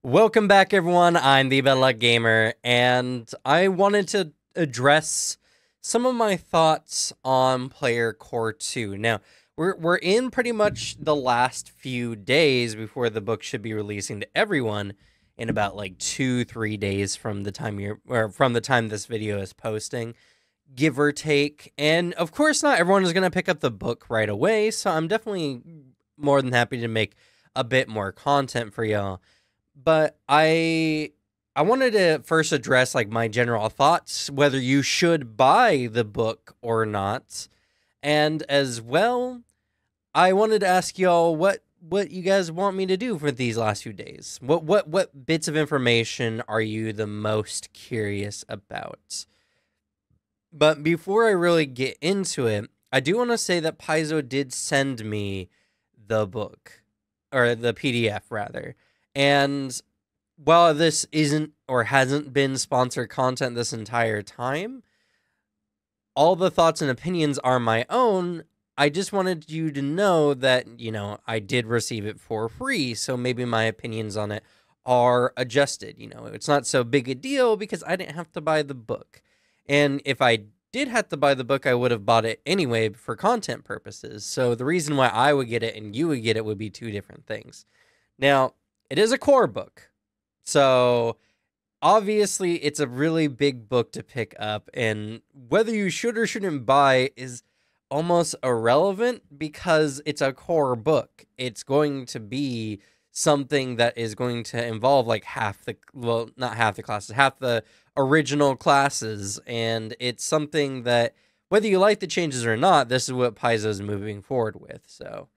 Welcome back, everyone. I'm the Bad Luck Gamer, and I wanted to address some of my thoughts on Player Core 2. Now, we're in pretty much the last few days before the book should be releasing to everyone in about like 2-3 days from the time this video is posting, give or take. And of course, not everyone is going to pick up the book right away, so I'm definitely more than happy to make a bit more content for y'all. But I wanted to first address like my general thoughts, whether you should buy the book or not. And as well, I wanted to ask y'all what you guys want me to do for these last few days. What bits of information are you the most curious about? But before I really get into it, I do want to say that Paizo did send me the book, or the PDF rather. And while this isn't or hasn't been sponsored content this entire time, all the thoughts and opinions are my own. I just wanted you to know that, I did receive it for free, so maybe my opinions on it are adjusted. It's not so big a deal because I didn't have to buy the book. And if I did have to buy the book, I would have bought it anyway for content purposes. So the reason why I would get it and you would get it would be two different things. Now, it is a core book. So obviously it's a really big book to pick up, and whether you should or shouldn't buy is almost irrelevant because it's a core book. It's going to be something that is going to involve like not half the classes, half the original classes, and it's something that whether you like the changes or not, this is what Paizo is moving forward with. So,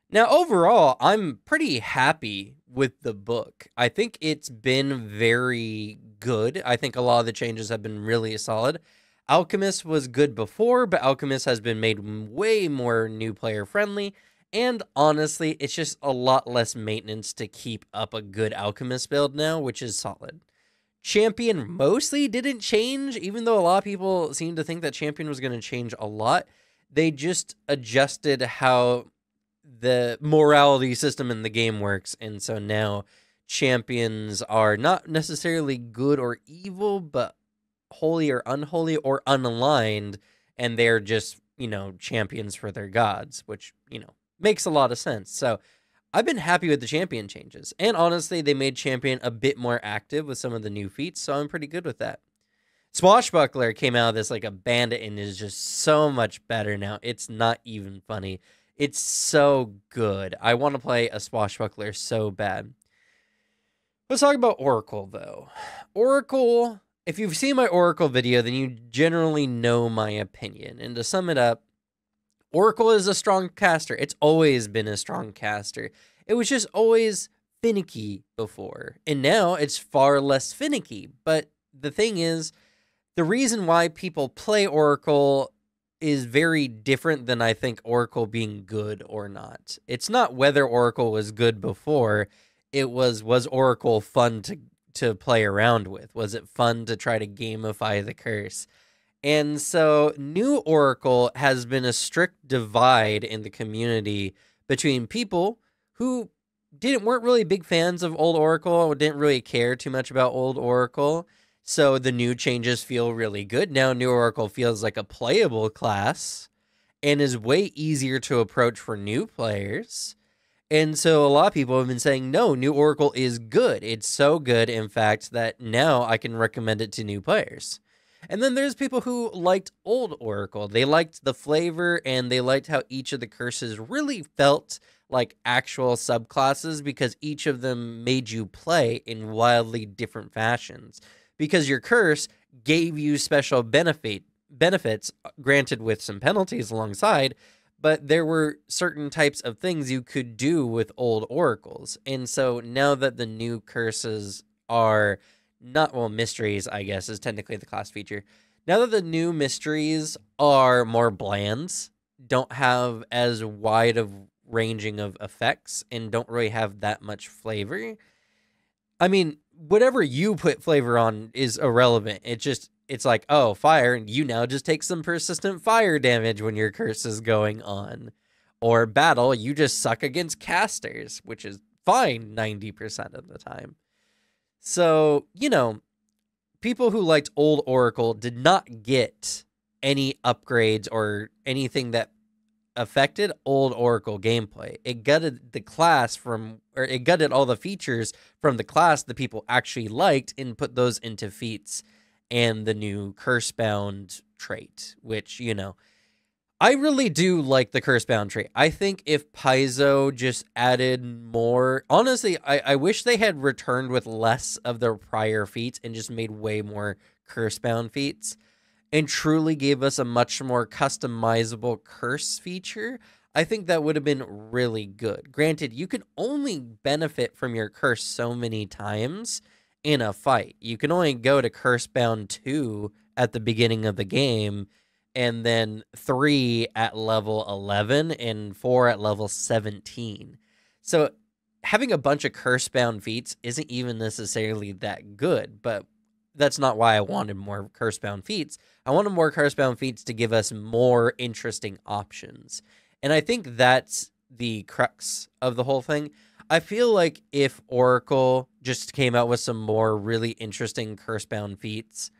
Now, overall, I'm pretty happy with the book. I think it's been very good. I think a lot of the changes have been really solid. Alchemist was good before, but Alchemist has been made way more new player friendly. And honestly, it's just a lot less maintenance to keep up a good Alchemist build now, which is solid. Champion mostly didn't change, even though a lot of people seem to think that Champion was going to change a lot. They just adjusted how the morality system in the game works, and so now champions are not necessarily good or evil, but holy or unholy or unaligned, and they're just, champions for their gods, which, makes a lot of sense. So I've been happy with the champion changes, and honestly, they made champion a bit more active with some of the new feats, so I'm pretty good with that. Swashbuckler came out of this like a bandit and is just so much better now. It's not even funny. It's so good. I want to play a Swashbuckler so bad. Let's talk about Oracle, though. Oracle, if you've seen my Oracle video, then you generally know my opinion. And to sum it up, Oracle is a strong caster. It's always been a strong caster. It was just always finicky before. And now it's far less finicky. But the thing is, the reason why people play Oracle is very different than I think Oracle being good or not. It's not whether Oracle was good before. It was Oracle fun to play around with? Was it fun to try to gamify the curse? And so new Oracle has been a strict divide in the community between people who weren't really big fans of old Oracle or didn't really care too much about old Oracle. So the new changes feel really good. Now New Oracle feels like a playable class and is way easier to approach for new players. And so a lot of people have been saying, no, New Oracle is good. It's so good, in fact, that now I can recommend it to new players. And then there's people who liked old Oracle. They liked the flavor, and they liked how each of the curses really felt like actual subclasses because each of them made you play in wildly different fashions. Because your curse gave you special benefits, granted with some penalties alongside, but there were certain types of things you could do with old oracles. And so now that the new curses are not, well, mysteries, I guess, is technically the class feature. Now that the new mysteries are more bland, don't have as wide of ranging of effects, and don't really have that much flavor, I mean, whatever you put flavor on is irrelevant. It's like, oh, fire, and you now just take some persistent fire damage when your curse is going on. Or battle, you just suck against casters, which is fine 90% of the time. So, people who liked old Oracle did not get any upgrades or anything that affected old Oracle gameplay. It gutted the class it gutted all the features from the class that people actually liked and put those into feats and the new Cursebound trait, which, I really do like the Cursebound trait. I think if Paizo just added more, honestly, I wish they had returned with less of their prior feats and just made way more Cursebound feats and truly gave us a much more customizable curse feature. I think that would have been really good. Granted, you can only benefit from your curse so many times in a fight. You can only go to Cursebound 2 at the beginning of the game, and then 3 at level 11 and 4 at level 17. So having a bunch of Cursebound feats isn't even necessarily that good, but that's not why I wanted more Cursebound feats. I wanted more Cursebound feats to give us more interesting options. And I think that's the crux of the whole thing. I feel like if Oracle just came out with some more really interesting Cursebound feats,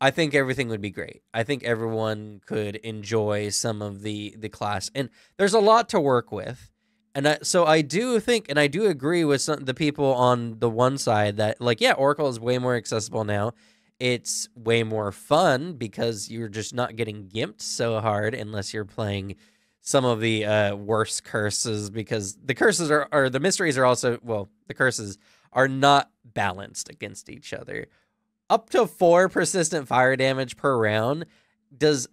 I think everything would be great. I think everyone could enjoy some of the class. And there's a lot to work with. And so I do think, and I do agree with the people on the one side that, like, yeah, Oracle is way more accessible now. It's way more fun because you're just not getting gimped so hard unless you're playing some of the worst curses, because the curses are the mysteries are also, well, the curses are not balanced against each other. Up to 4 persistent fire damage per round does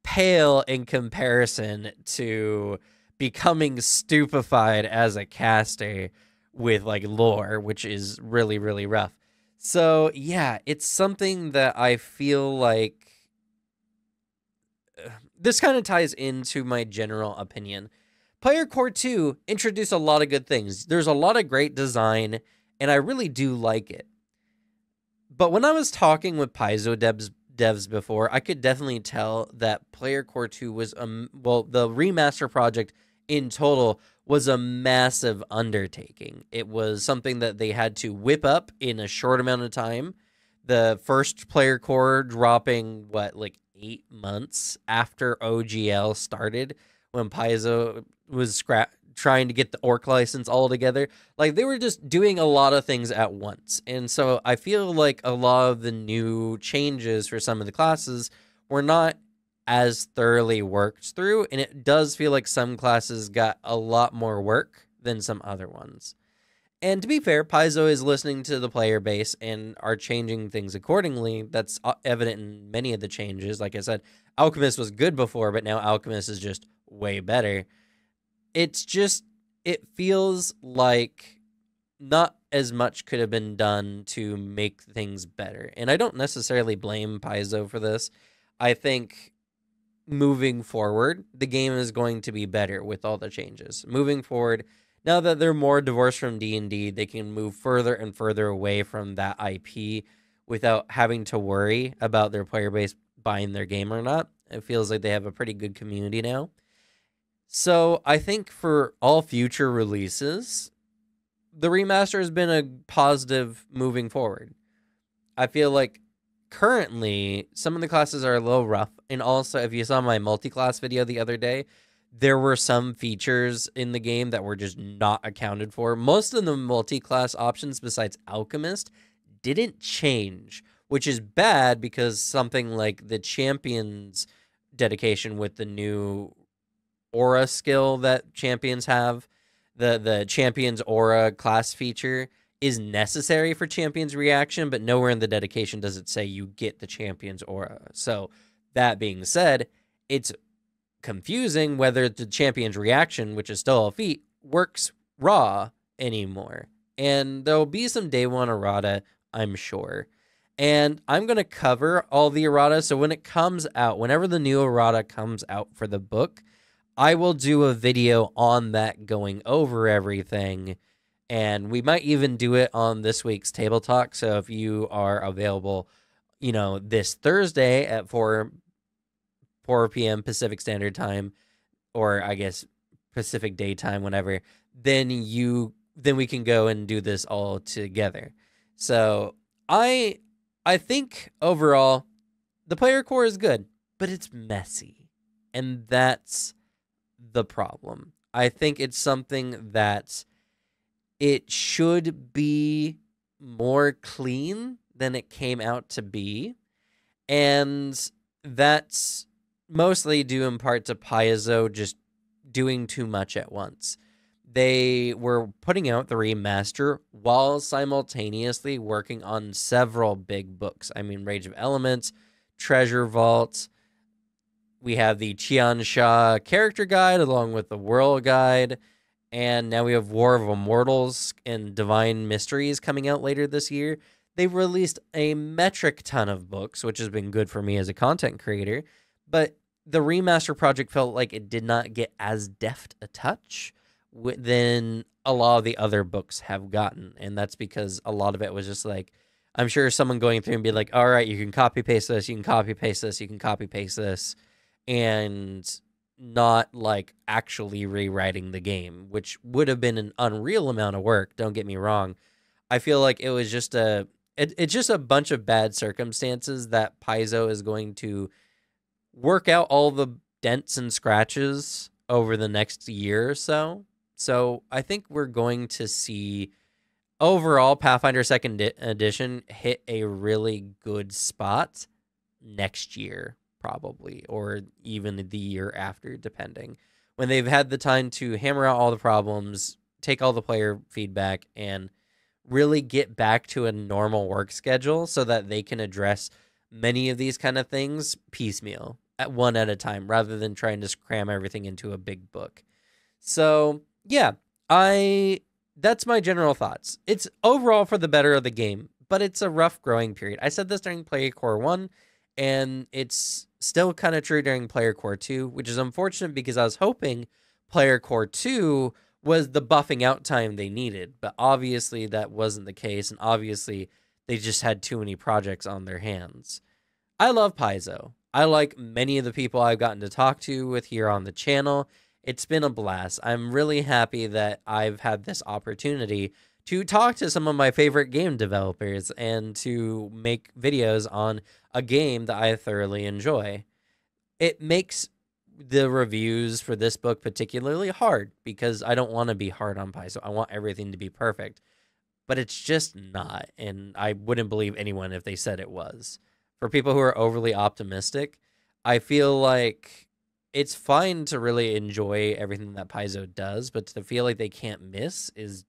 pale in comparison to becoming stupefied as a caster with like lore, which is really, really rough. So yeah, it's something that I feel like this kind of ties into my general opinion. Player Core 2 introduced a lot of good things. There's a lot of great design, and I really do like it. But when I was talking with Paizo devs before, I could definitely tell that Player Core 2 was, the remaster project in total was a massive undertaking. It was something that they had to whip up in a short amount of time. The first Player Core dropping, 8 months after OGL started, when Paizo was trying to get the Orc license all together. Like, they were just doing a lot of things at once. And so I feel like a lot of the new changes for some of the classes were not as thoroughly worked through, and it does feel like some classes got a lot more work than some other ones. And to be fair, Paizo is listening to the player base and are changing things accordingly. That's evident in many of the changes. Like I said, Alchemist was good before, but now Alchemist is just way better. It's just, it feels like not as much could have been done to make things better. And I don't necessarily blame Paizo for this. I think moving forward, the game is going to be better with all the changes. Moving forward, now that they're more divorced from D&D, they can move further and further away from that IP without having to worry about their player base buying their game or not. It feels like they have a pretty good community now. So I think for all future releases, the remaster has been a positive moving forward. I feel like currently some of the classes are a little rough. And also, if you saw my multi-class video the other day, there were some features in the game that were just not accounted for. Most of the multi-class options besides Alchemist didn't change, which is bad because something like the Champions dedication with the new aura skill that champions have, the Champions aura class feature, is necessary for Champions reaction, but nowhere in the dedication does it say you get the Champions aura. So that being said, it's confusing whether the Champions reaction, which is still a feat, works raw anymore. And there'll be some day one errata, I'm sure. And I'm going to cover all the errata, so when it comes out, whenever the new errata comes out for the book, I will do a video on that going over everything. And we might even do it on this week's Table Talk. So if you are available, this Thursday at 4 p.m. Pacific Standard Time, or I guess Pacific Daytime, whenever, then you then we can go and do this all together. So I think overall the player core is good, but it's messy. And that's the problem. I think it's something that it should be more clean than it came out to be. And that's mostly due in part to Paizo just doing too much at once. They were putting out the remaster while simultaneously working on several big books. I mean, Rage of Elements, Treasure Vault. We have the Qiansha character guide along with the world guide. And now we have War of Immortals and Divine Mysteries coming out later this year. They've released a metric ton of books, which has been good for me as a content creator. But the remaster project felt like it did not get as deft a touch than a lot of the other books have gotten. And that's because a lot of it was just like, I'm sure someone going through and be like, all right, you can copy paste this, you can copy paste this, you can copy paste this, and not like actually rewriting the game, which would have been an unreal amount of work. Don't get me wrong. I feel like it was just it's just a bunch of bad circumstances that Paizo is going to work out all the dents and scratches over the next year or so. So I think we're going to see overall Pathfinder 2nd Edition hit a really good spot next year, probably, or even the year after, depending. When they've had the time to hammer out all the problems, take all the player feedback, and really get back to a normal work schedule so that they can address many of these kind of things piecemeal, one at a time, rather than trying to cram everything into a big book. So, yeah, that's my general thoughts. It's overall for the better of the game, but it's a rough growing period. I said this during Player Core 1, and it's still kind of true during Player Core 2, which is unfortunate because I was hoping Player Core 2 was the buffing out time they needed, but obviously that wasn't the case, and obviously they just had too many projects on their hands. I love Paizo. I like many of the people I've gotten to talk to with here on the channel. It's been a blast. I'm really happy that I've had this opportunity to talk to some of my favorite game developers and to make videos on a game that I thoroughly enjoy. It makes the reviews for this book particularly hard because I don't want to be hard on Paizo. I want everything to be perfect, but it's just not, and I wouldn't believe anyone if they said it was. For people who are overly optimistic, I feel like it's fine to really enjoy everything that Paizo does, but to feel like they can't miss is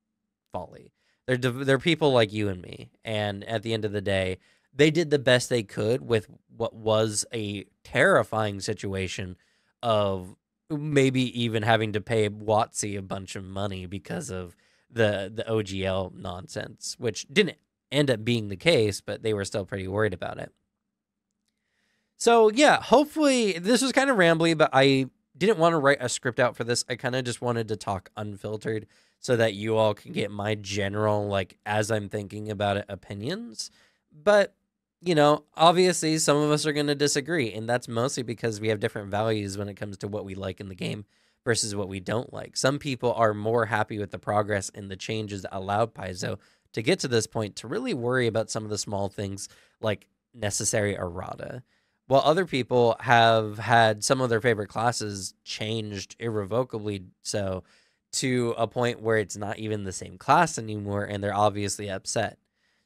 folly. They're people like you and me, and at the end of the day, they did the best they could with what was a terrifying situation of maybe even having to pay WotC a bunch of money because of the OGL nonsense, which didn't end up being the case, but they were still pretty worried about it. So yeah, hopefully this was kind of rambly, but I didn't want to write a script out for this. I kind of just wanted to talk unfiltered so that you all can get my general, like, as I'm thinking about it, opinions. But, you know, obviously some of us are going to disagree, and that's mostly because we have different values when it comes to what we like in the game versus what we don't like. Some people are more happy with the progress and the changes that allowed Paizo to get to this point to really worry about some of the small things like necessary errata, while other people have had some of their favorite classes changed irrevocably so to a point where it's not even the same class anymore, and they're obviously upset.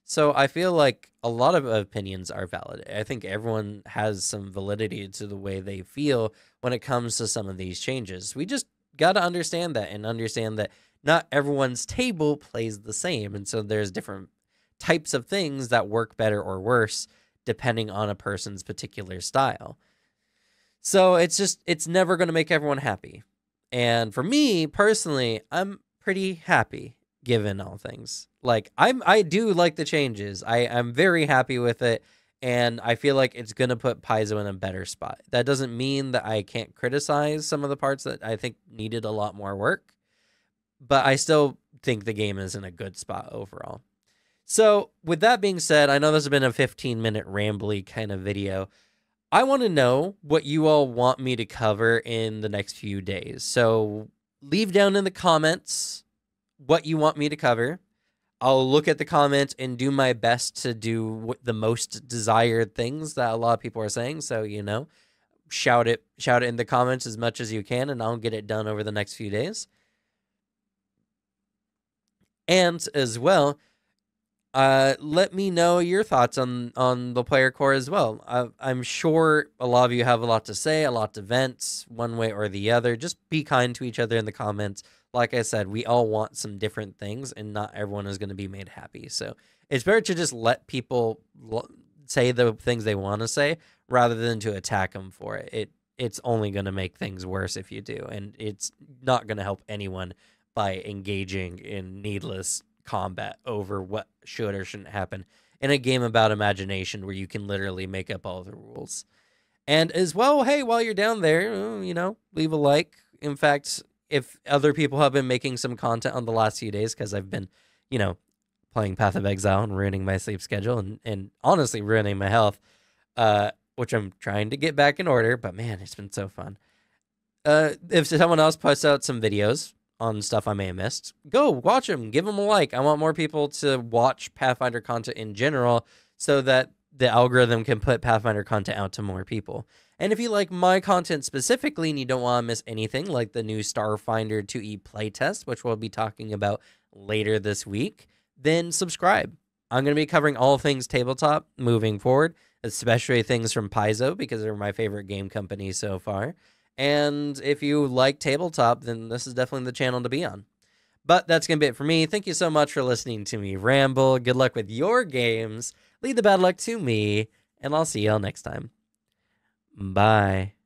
So I feel like a lot of opinions are valid. I think everyone has some validity to the way they feel when it comes to some of these changes. We just got to understand that and understand that not everyone's table plays the same. And so there's different types of things that work better or worse depending on a person's particular style. So it's never going to make everyone happy. And for me personally, I'm pretty happy given all things. Like I do like the changes. I'm very happy with it, and I feel like it's going to put Paizo in a better spot. That doesn't mean that I can't criticize some of the parts that I think needed a lot more work, but I still think the game is in a good spot overall. So with that being said, I know this has been a 15-minute rambly kind of video. I want to know what you all want me to cover in the next few days. So leave down in the comments what you want me to cover. I'll look at the comments and do my best to do the most desired things that a lot of people are saying. So, shout it in the comments as much as you can, and I'll get it done over the next few days. And as well, let me know your thoughts on the player core as well. I'm sure a lot of you have a lot to say, a lot to vent, one way or the other. Just be kind to each other in the comments. Like I said, we all want some different things, and not everyone is going to be made happy. So it's better to just let people say the things they want to say rather than to attack them for it. It's only going to make things worse if you do, and it's not going to help anyone by engaging in needless combat over what should or shouldn't happen in a game about imagination where you can literally make up all the rules. And as well, hey, while you're down there, leave a like. In fact, if other people have been making some content on the last few days, because I've been, playing Path of Exile and ruining my sleep schedule and honestly ruining my health, which I'm trying to get back in order, but man, it's been so fun. If someone else puts out some videos on stuff I may have missed, go watch them, give them a like. I want more people to watch Pathfinder content in general so that the algorithm can put Pathfinder content out to more people. And if you like my content specifically and you don't want to miss anything like the new Starfinder 2E playtest, which we'll be talking about later this week, then subscribe. I'm going to be covering all things tabletop moving forward, especially things from Paizo because they're my favorite game company so far. And if you like tabletop, then this is definitely the channel to be on. But that's going to be it for me. Thank you so much for listening to me ramble. Good luck with your games. Lead the bad luck to me, and I'll see y'all next time. Bye.